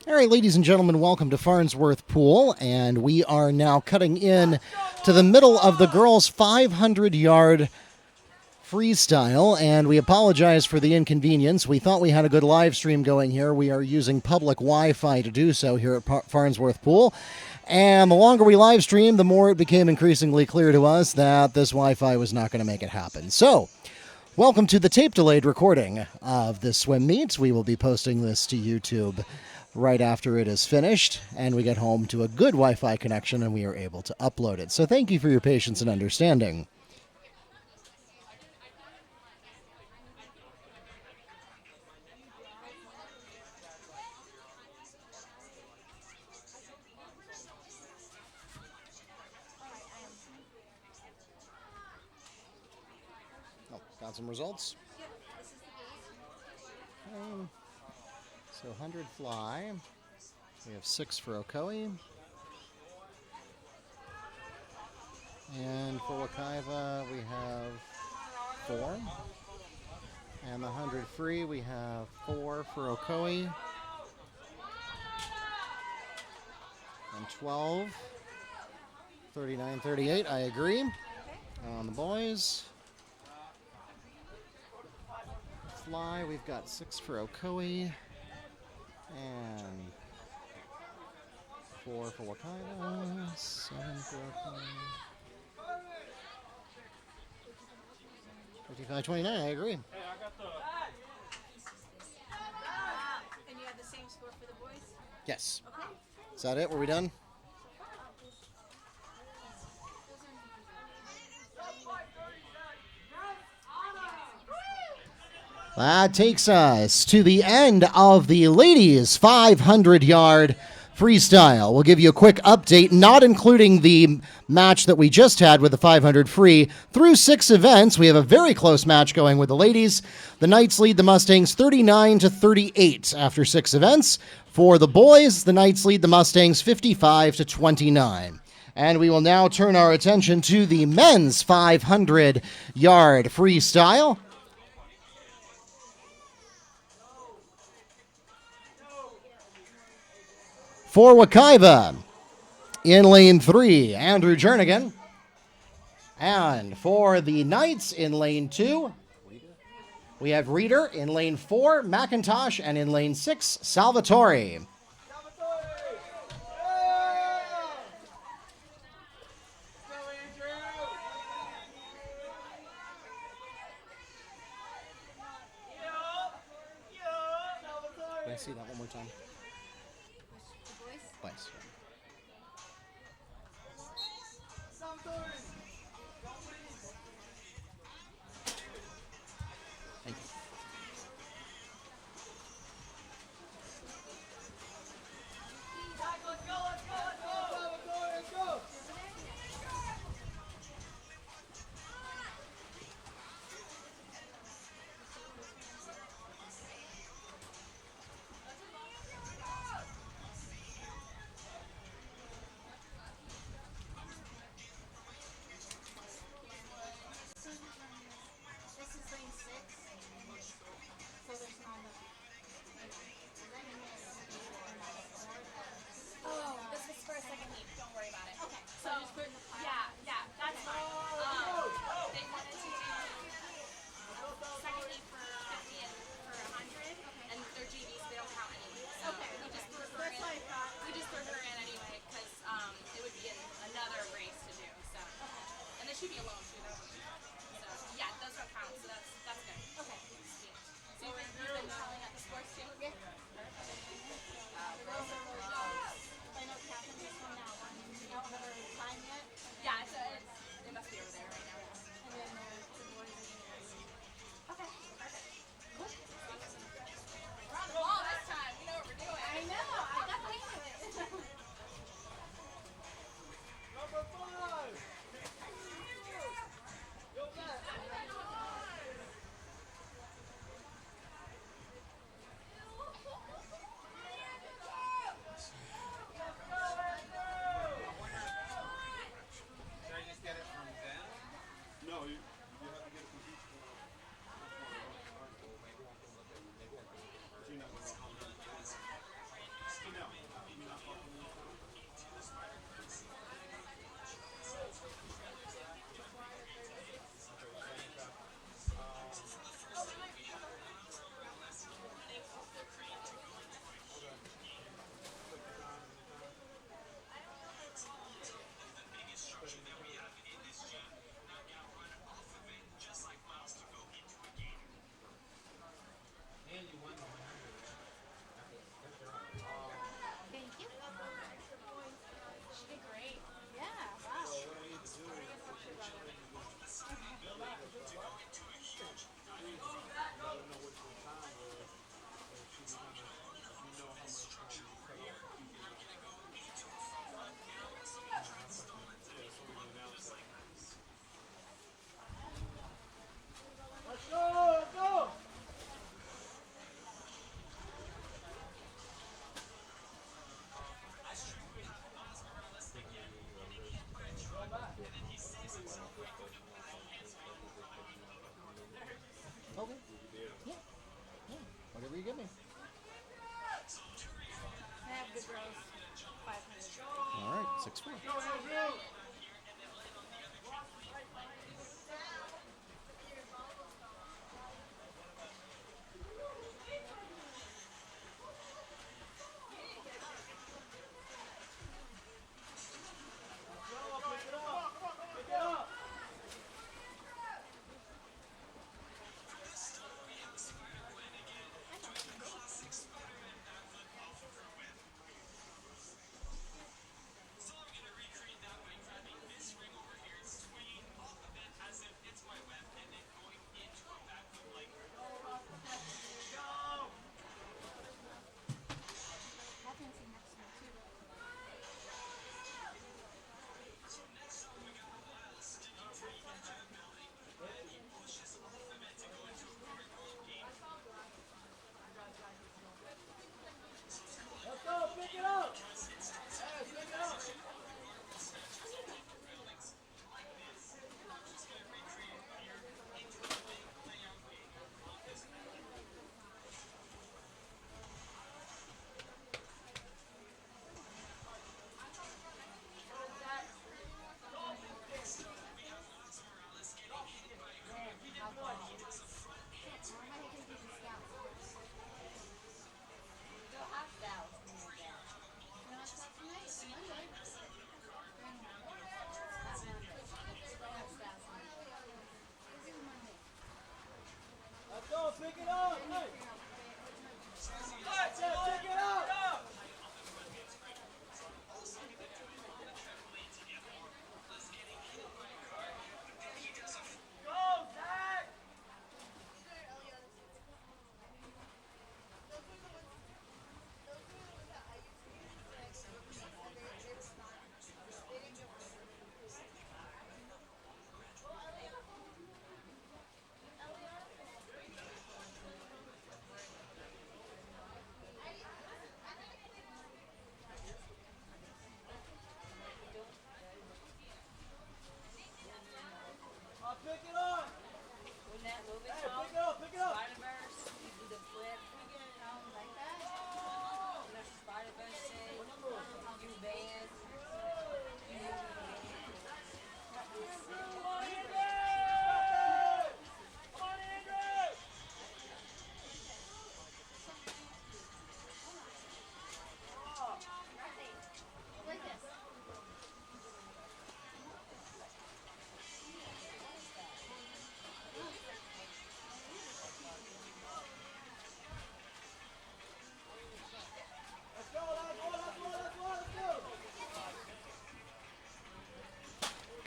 All right, ladies and gentlemen, welcome to Farnsworth Pool, and we are now cutting in to the middle of the girls' 500-yard freestyle, and we apologize for the inconvenience. We thought we had a good live stream going here. We are using public Wi-Fi to do so here at Farnsworth Pool, and the longer we live stream, the more it became increasingly clear to us that this Wi-Fi was not going to make it happen. So, welcome to the tape-delayed recording of this swim meet. We will be posting this to YouTube right after it is finished, and we get home to a good Wi-Fi connection, and we are able to upload it. So thank you for your patience and understanding. Oh, got some results? Okay. So 100 fly. We have 6 for Ocoee. And for Wekiva, we have 4. And the 100 free, we have 4 for Ocoee. And 12. 39, 38, I agree. On the boys. Fly, we've got 6 for Ocoee. And 4 for Wekiva. 7 for Ocoee. 55, 29, I agree. And you have the same score for the boys? Yes. Okay. Is that it? Were we done? That takes us to the end of the ladies' 500-yard freestyle. We'll give you a quick update, not including the match that we just had with the 500 free. Through 6 events, we have a very close match going with the ladies. The Knights lead the Mustangs 39-38 after 6 events. For the boys, the Knights lead the Mustangs 55-29. And we will now turn our attention to the men's 500-yard freestyle. For Wekiva, in lane 3, Andrew Jernigan. And for the Knights in lane 2, we have Reeder. In lane 4, McIntosh. And in lane 6, Salvatore. Can I see that one more time? Twice. Thank you. Whatever you give me. I have the girls 500. All right, 6-4.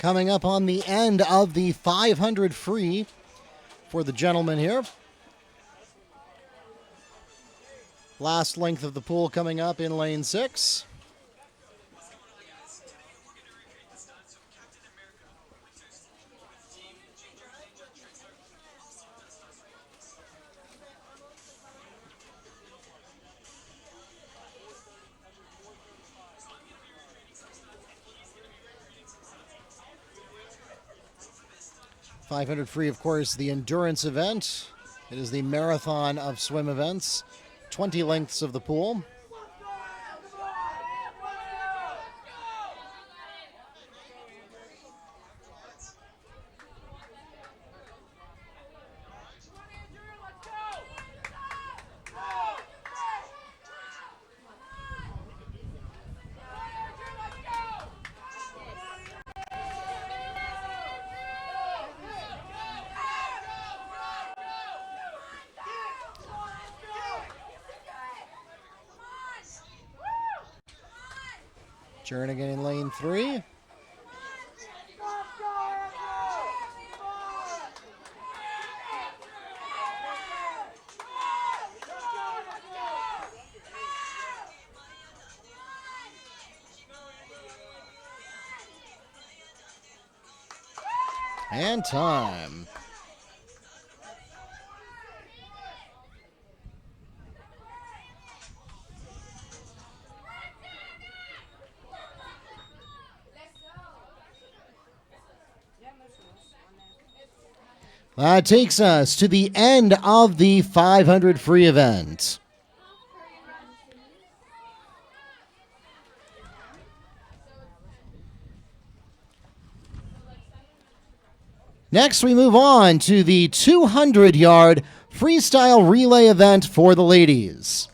Coming up on the end of the 500 free for the gentleman here. Last length of the pool coming up in lane 6. $500 free, of course, the endurance event. It is the marathon of swim events. 20 lengths of the pool. Jernigan in lane 3. And time. That takes us to the end of the 500 free event. Next, we move on to the 200-yard freestyle relay event for the ladies.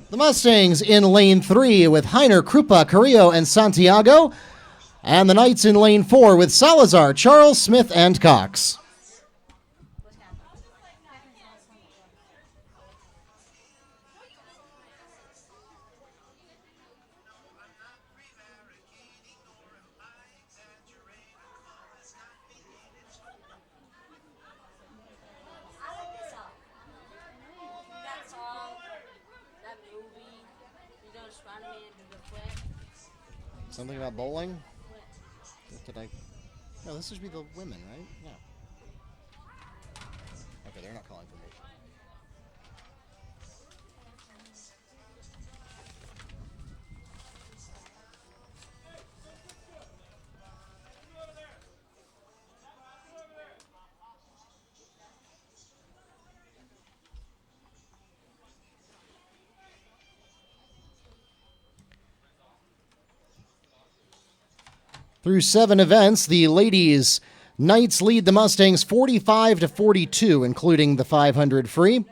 The Mustangs in lane 3 with Heiner, Krupa, Carrillo, and Santiago. And the Knights in lane 4 with Salazar, Charles, Smith, and Cox. Something about bowling? Did I? No, this should be the women, right? Yeah. Okay, they're not calling for me. Through 7 events, the ladies' Knights lead the Mustangs 45-42, including the 500 free.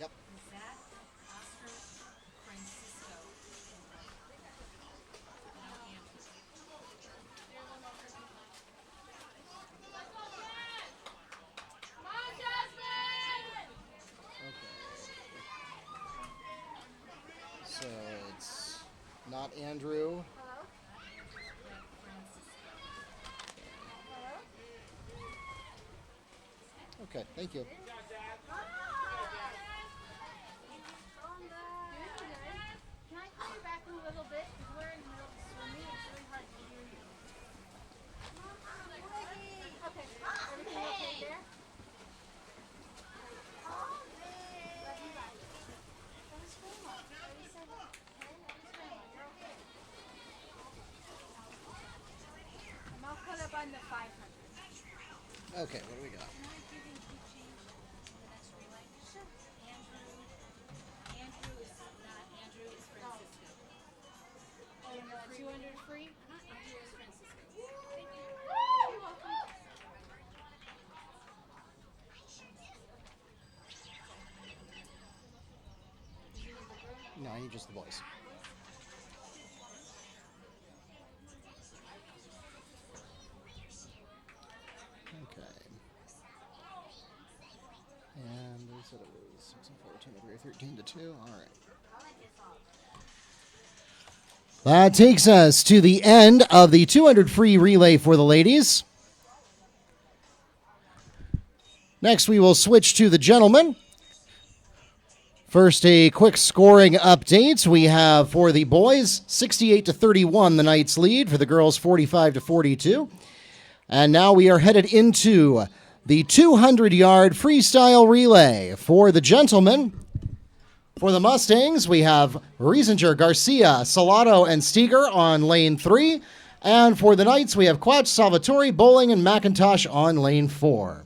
Yep. So it's not Andrew. Okay, thank you. Can I call you back in a little bit? Because we're in the middle of swimming. It's really hard to hear you. Okay. Everything okay there? Love you, bye. That was grandma. 37. Okay, that was grandma. You're okay. I'm all caught up on the 500. Okay, what do we got? Oh, and the 200 free? No, I need just the boys. Okay. And they said it was 6 and 4, 2 and 3, 13 to 2. All right. That takes us to the end of the 200 free relay for the ladies. Next, we will switch to the gentlemen. First, a quick scoring update. We have for the boys 68 to 31, the Knights lead. For the girls, 45 to 42. And now we are headed into the 200-yard freestyle relay for the gentlemen. For the Mustangs, we have Riesinger, Garcia, Salado, and Steger on lane 3. And for the Knights, we have Quach, Salvatore, Bowling, and McIntosh on lane 4.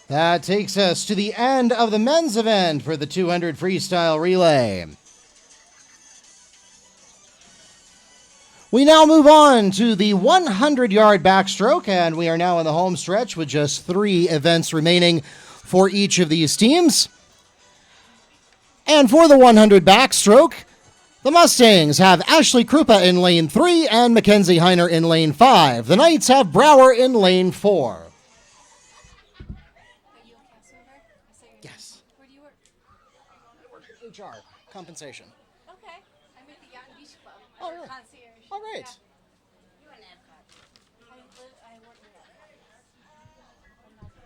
That takes us to the end of the men's event for the 200 freestyle relay. We now move on to the 100-yard backstroke, and we are now in the home stretch with just 3 events remaining for each of these teams. And for the 100 backstroke, the Mustangs have Ashley Krupa in lane 3 and Mackenzie Heiner in lane 5. The Knights have Brower in lane 4. Yes. Where do you work? I work at HR, compensation. Okay. I'm at the Yacht and Beach Club. All right. Concierge. All right. Yeah. You and Epcot. I work in Epcot. I'm not there.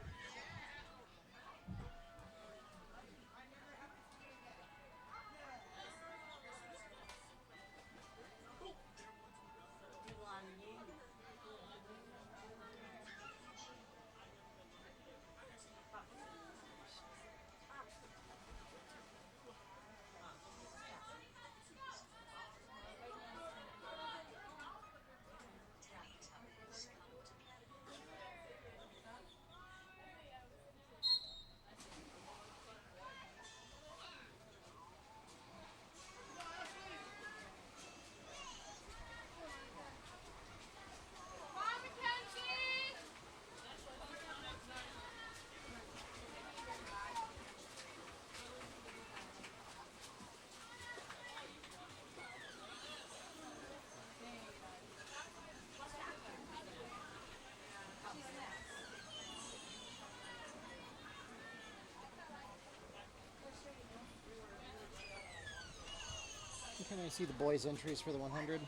Can I see the boys' entries for the 100?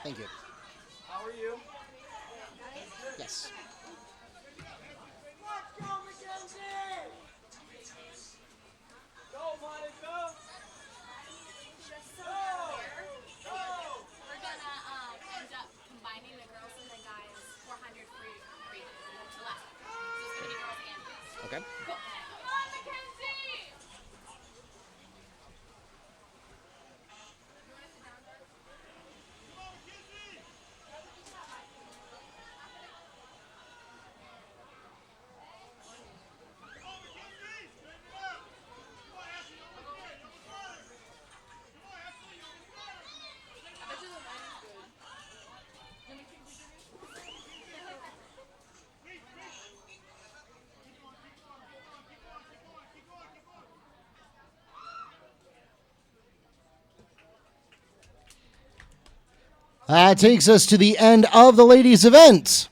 Thank you. How are you? Yes. Go, Mackenzie! Go, Monica! We're gonna end up combining the girls and the guys 400 free to last. So it's gonna be girls and boys. Okay. Cool. Come on, Mackenzie! That takes us to the end of the ladies' event.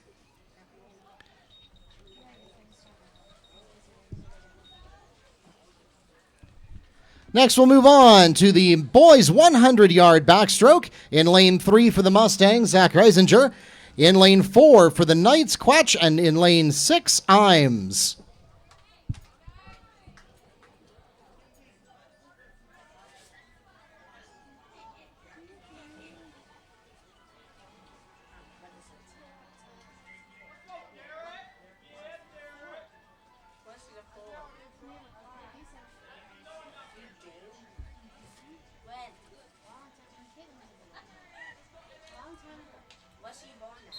Next, we'll move on to the boys' 100-yard backstroke. In lane 3 for the Mustangs, Zach Reisinger. In lane 4 for the Knights, Quatch. And in lane 6, Imes. Was she born now?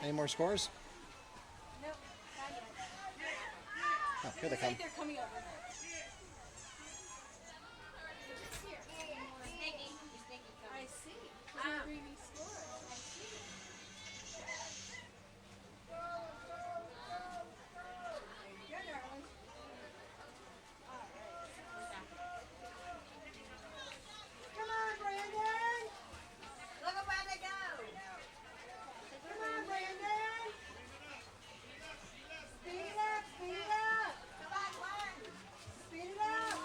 Any more scores? Nope. Oh, here they come. They're coming over. I see. I see. Come on, Brandon! Look at where they go. Come on, Brandon! Speed it up, speed it up! Come on, Glenn. Speed it up!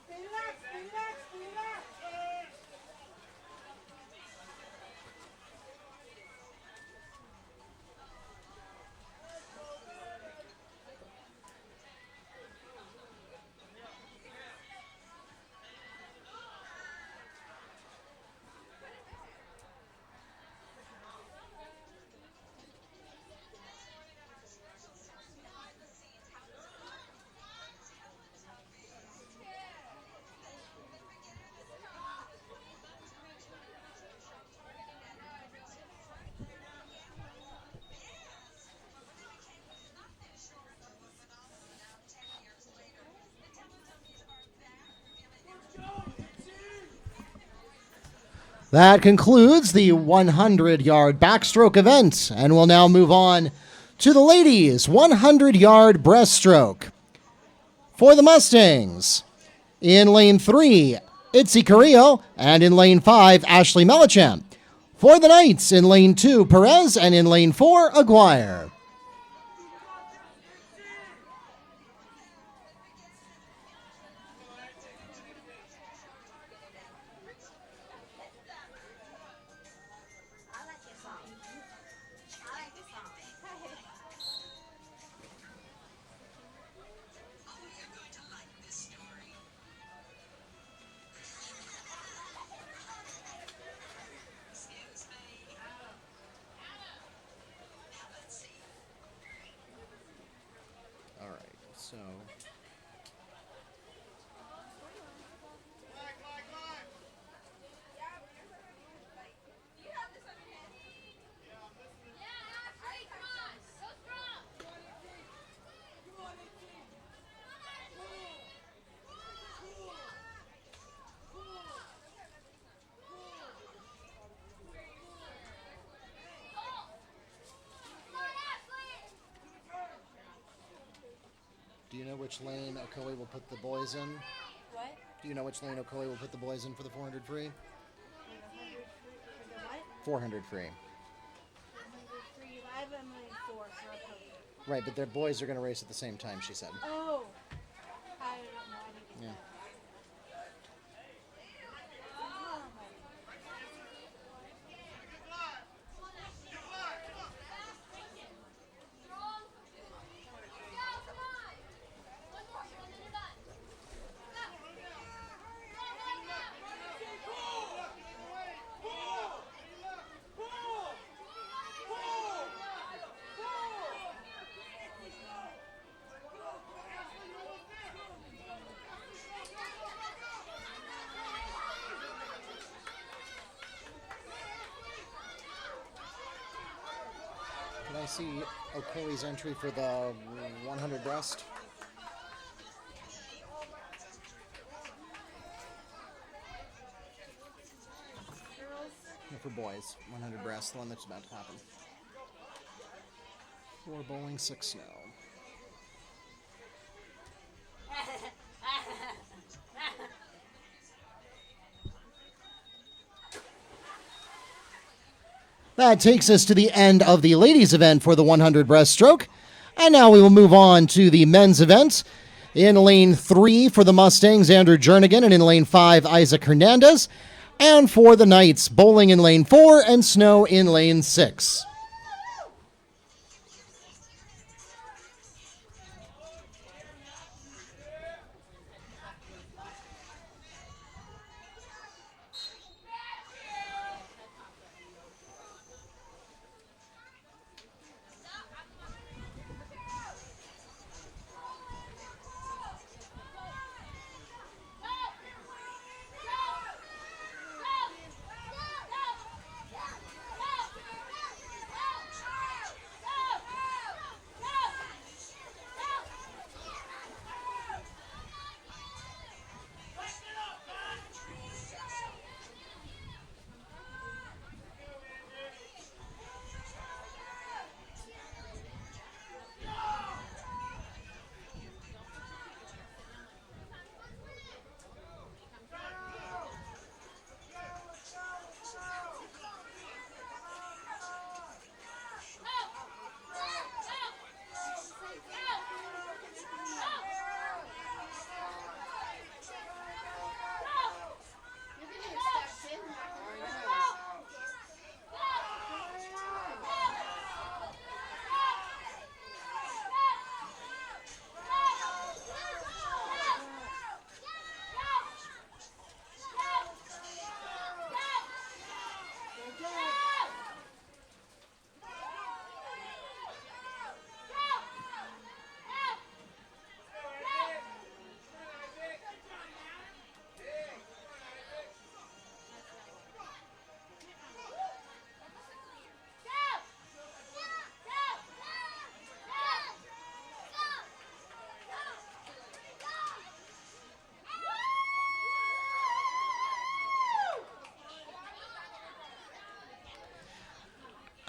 Speed it up, speed it up, speed it up! That concludes the 100-yard backstroke event, and we'll now move on to the ladies' 100-yard breaststroke. For the Mustangs, in lane 3, Itzy Carrillo, and in lane 5, Ashley Melichamp. For the Knights, in lane 2, Perez, and in lane 4, Aguirre. which lane Ocoee will put the boys in? What? Do you know which lane Ocoee will put the boys in for the 400 free? For the 100 free, for the what? 400 free. 100 free. I have a million four for a code. Right, but their boys are going to race at the same time, she said. Oh. I don't know. I didn't get Yeah. that. Can I see Ocoee's entry for the 100 breast? Girls. No, for boys, 100 breast, the one that's about to happen. 4 bowling, 6 snow. That takes us to the end of the ladies' event for the 100 breaststroke. And now we will move on to the men's event. In lane 3 for the Mustangs, Andrew Jernigan, and in lane 5, Isaac Hernandez. And for the Knights, bowling in lane 4 and snow in lane 6.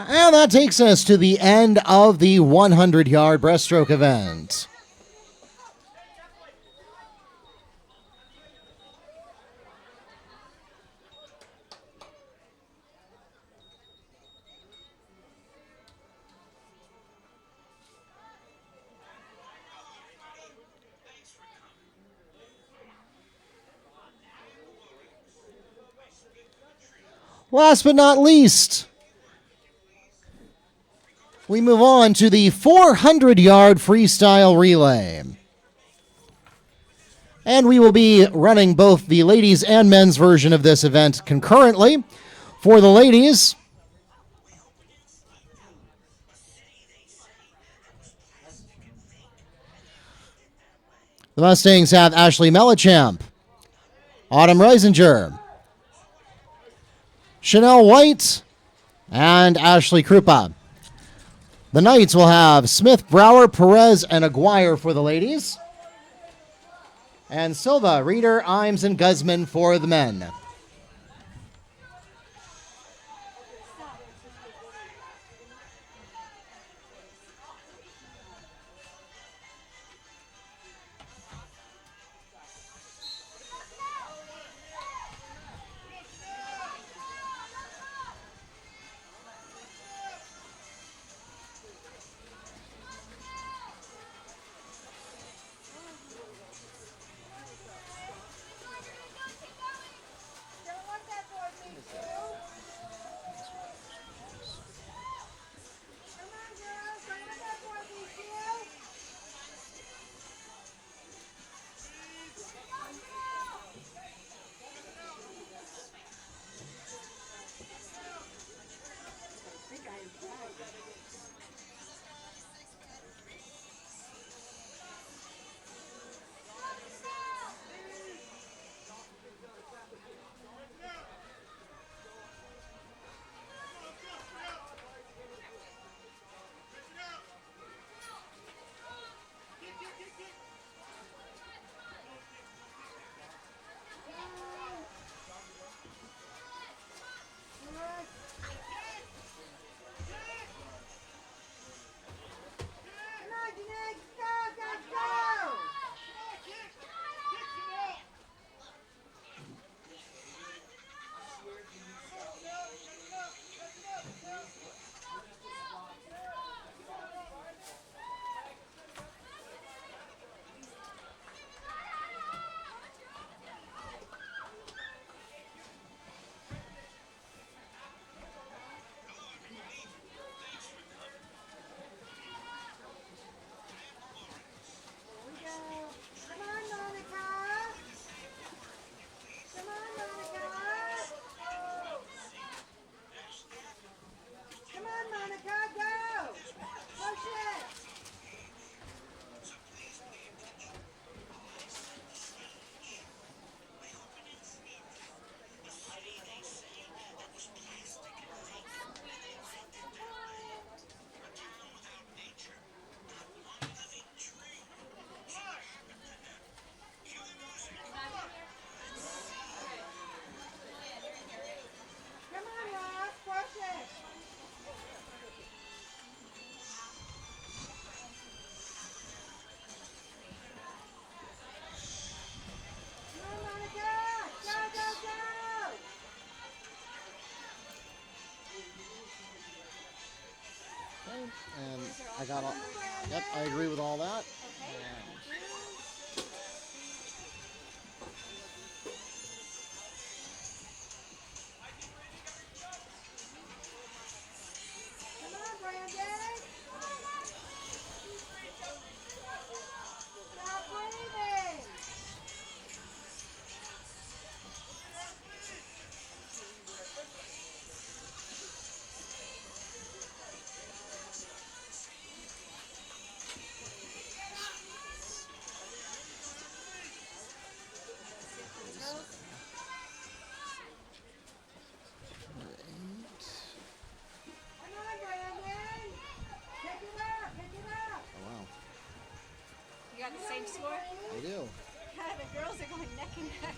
And that takes us to the end of the 100-yard breaststroke event. Last but not least, we move on to the 400-yard freestyle relay. And we will be running both the ladies' and men's version of this event concurrently. For the ladies, the Mustangs have Ashley Mellichamp, Autumn Reisinger, Chanel White, and Ashley Krupa. The Knights will have Smith, Brower, Perez, and Aguirre for the ladies. And Silva, Reeder, Imes, and Guzman for the men. And I got all. Yep, I agree with all that. Come on, Brandon. Stop breathing. Come on, Brandon. Pick it up. Pick it up. Oh, wow. You got the same score? I do. God, the girls are going neck and neck.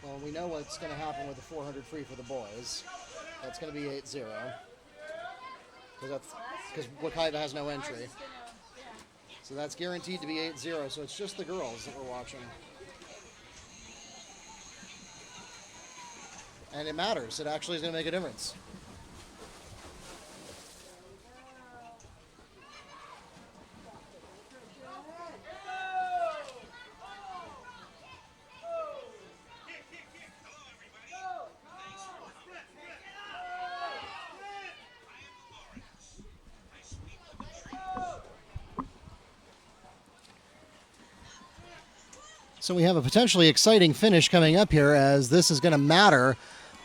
Well, we know what's going to happen with the 400 free for the boys. That's going to be 8-0. Because Wekiva has no entry. So that's guaranteed to be 8-0. So it's just the girls that we're watching. And it matters. It actually is going to make a difference. So we have a potentially exciting finish coming up here, as this is going to matter.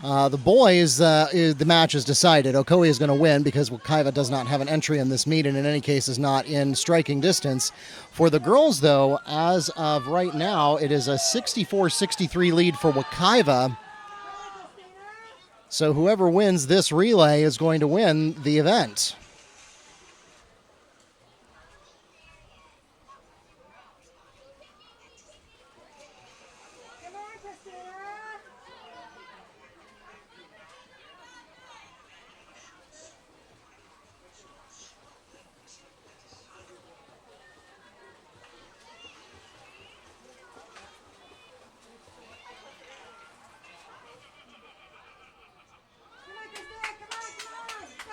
The boys, the match is decided. Ocoee is going to win because Wekiva does not have an entry in this meet, and in any case is not in striking distance. For the girls, though, as of right now, it is a 64-63 lead for Wekiva. So whoever wins this relay is going to win the event. Come on, Christina. Come on, Christina. Come on, come on.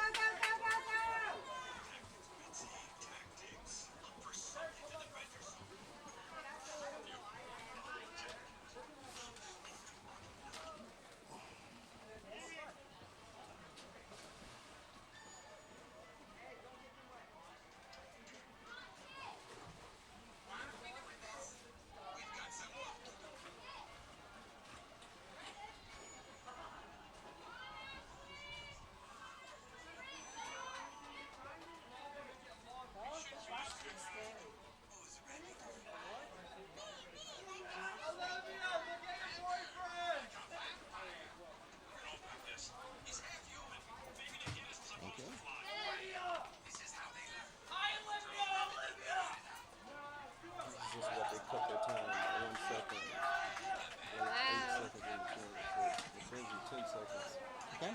Go, go, go, go, go. Okay.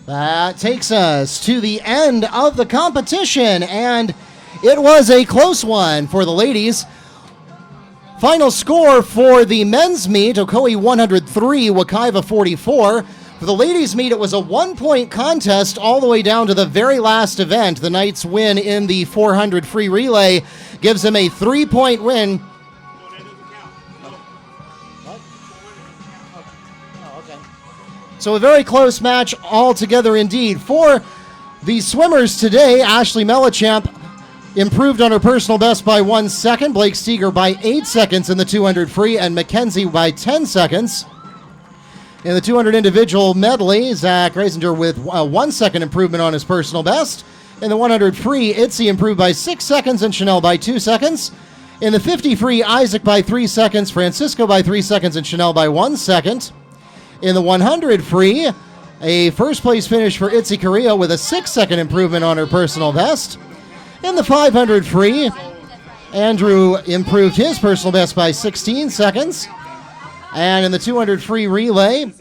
That takes us to the end of the competition, and it was a close one for the ladies. Final score for the men's meet, Ocoee 103, Wekiva 44. For the ladies' meet, it was a one-point contest all the way down to the very last event. The Knights' win in the 400 free relay gives them a 3-point win. So a very close match altogether indeed. For the swimmers today, Ashley Mellichamp improved on her personal best by 1 second, Blake Steger by 8 seconds in the 200 free, and Mackenzie by 10 seconds. In the 200 individual medley, Zach Reisinger with a 1 second improvement on his personal best. In the 100 free, Itzy improved by 6 seconds and Chanel by 2 seconds. In the 50 free, Isaac by 3 seconds, Francisco by 3 seconds, and Chanel by 1 second. In the 100 free, a first place finish for Itzy Carrillo with a 6 second improvement on her personal best. In the 500 free, Andrew improved his personal best by 16 seconds. And in the 200 free relay,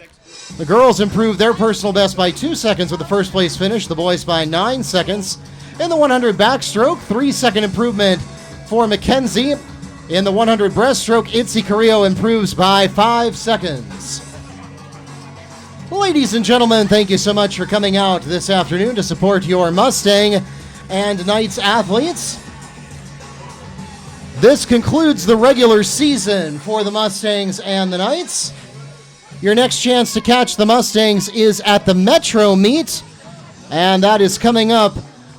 the girls improved their personal best by 2 seconds with the first place finish, the boys by 9 seconds. In the 100 backstroke, 3 second improvement For Mackenzie, in the 100 breaststroke, Itzy Carrillo improves by 5 seconds. Ladies and gentlemen, thank you so much for coming out this afternoon to support your Mustang and Knights athletes. This concludes the regular season for the Mustangs and the Knights. Your next chance to catch the Mustangs is at the Metro Meet, and that is coming up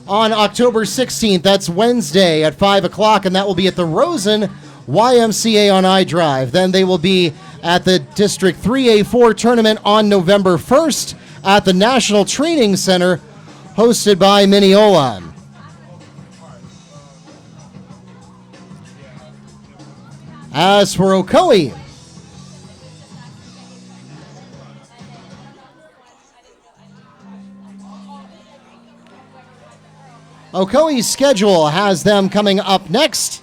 on October 16th. That's Wednesday at 5 o'clock, and that will be at the Rosen YMCA on iDrive. Then they will be at the District 3A4 tournament on November 1st at the National Training Center, hosted by Mineola. As for Ocoee, Ocoee's schedule has them coming up next.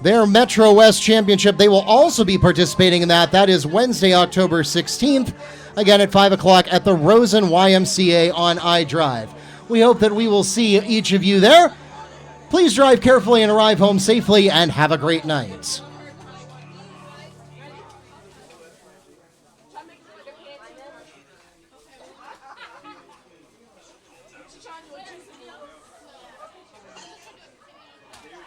Their Metro West Championship, they will also be participating in that. That is Wednesday, October 16th, again at 5 o'clock at the Rosen YMCA on iDrive. We hope that we will see each of you there. Please drive carefully and arrive home safely, and have a great night.